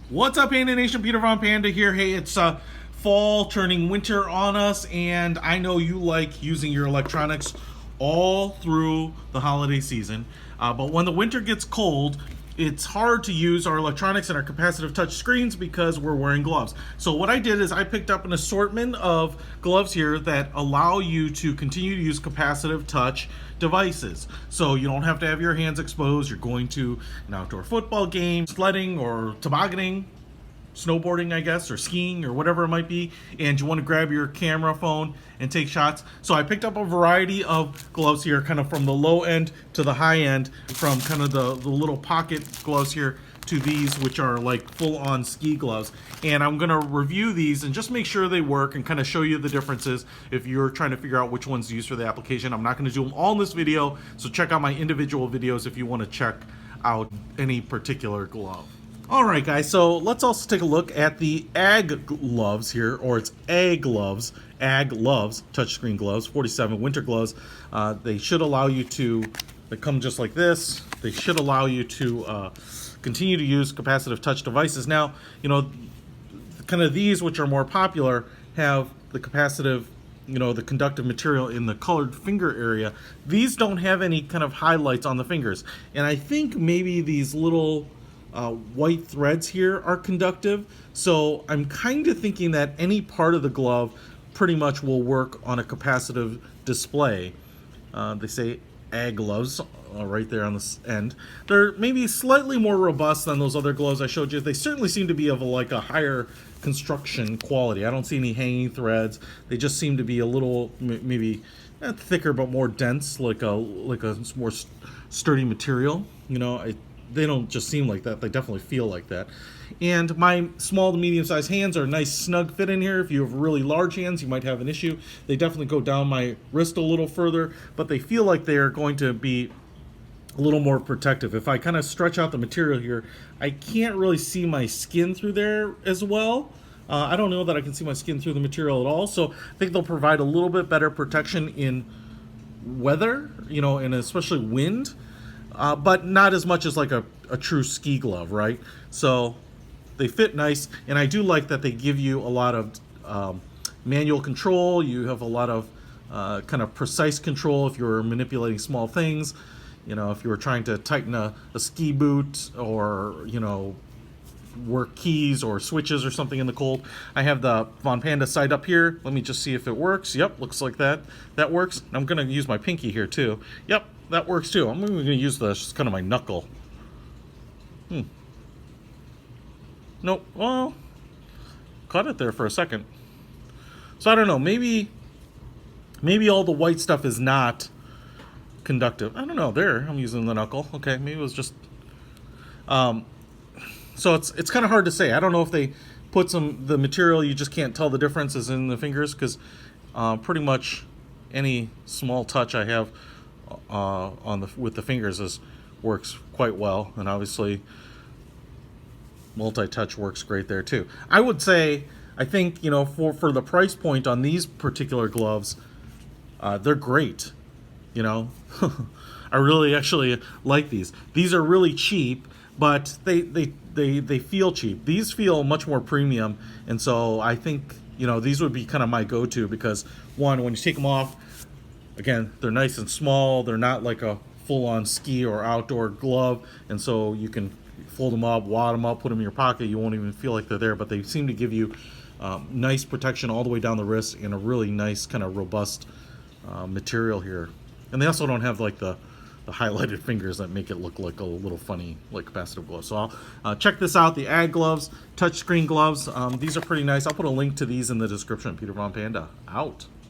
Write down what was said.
What's up, Panda Nation? Peter Von Panda here. Hey, it's fall turning winter on us, and I know you like using your electronics all through the holiday season. But when the winter gets cold, it's hard to use our electronics and our capacitive touch screens because we're wearing gloves. So what I did is I picked up an assortment of gloves here that allow you to continue to use capacitive touch devices. So you don't have to have your hands exposed. You're going to an outdoor football game, sledding or tobogganing, snowboarding, I guess, or skiing or whatever it might be, and you want to grab your camera phone and take shots. So I picked up a variety of gloves here, kind of from the low end to the high end, from kind of the little pocket gloves here to these, which are like full-on ski gloves. And I'm going to review these and just make sure they work and kind of show you the differences if you're trying to figure out which ones to use for the application. I'm not going to do them all in this video, so check out my individual videos if you want to check out any particular glove. Alright guys, so let's also take a look at the Agloves here, or it's Agloves, Agloves, touchscreen gloves, 47 winter gloves. They should allow you to, they come just like this, they should allow you to continue to use capacitive touch devices. Now, you know, kind of these which are more popular have the capacitive, you know, the conductive material in the colored finger area. These don't have any kind of highlights on the fingers. And I think maybe these little white threads here are conductive, so I'm kind of thinking that any part of the glove pretty much will work on a capacitive display. They say Agloves right there on this end. They're maybe slightly more robust than those other gloves I showed you. They certainly seem to be of a higher construction quality. I don't see any hanging threads. They just seem to be a little maybe not thicker but more dense, like a more sturdy material. You know, they don't just seem like that, they definitely feel like that. And my small to medium sized hands are a nice snug fit in here. If you have really large hands, you might have an issue. They definitely go down my wrist a little further, but they feel like they are going to be a little more protective. If I kind of stretch out the material here, I can't really see my skin through there as well. I don't know that I can see my skin through the material at all, so I think they'll provide a little bit better protection in weather, you know, and especially wind. But not as much as like a true ski glove, right? So they fit nice, and I do like that they give you a lot of manual control. You have a lot of kind of precise control if you're manipulating small things. You know, if you were trying to tighten a ski boot, or, you know, work keys or switches or something in the cold. I have the Von Panda side up here. Let me just see if it works. Yep, looks like that. That works. I'm going to use my pinky here too. Yep, that works too. I'm going to use this kind of my knuckle. Nope. Well, caught it there for a second. So I don't know. Maybe all the white stuff is not conductive. I don't know. There, I'm using the knuckle. Okay, maybe it was just. So it's kind of hard to say. I don't know if they put the material you just can't tell the differences in the fingers, because pretty much any small touch I have with the fingers works quite well, and obviously multi-touch works great there too. I would say, I think, you know, for the price point on these particular gloves, they're great. You know, I really actually like these. These are really cheap, but they feel cheap. These feel much more premium, and so I think, you know, these would be kind of my go-to, because one, when you take them off, again, they're nice and small. They're not like a full-on ski or outdoor glove, and so you can fold them up, wad them up, put them in your pocket. You won't even feel like they're there, but they seem to give you nice protection all the way down the wrist, and a really nice kind of robust material here. And they also don't have like the highlighted fingers that make it look like a little funny, like capacitive gloves. So I'll check this out, the Agloves touchscreen gloves. These are pretty nice. I'll put a link to these in the description. Peter Von Panda, out.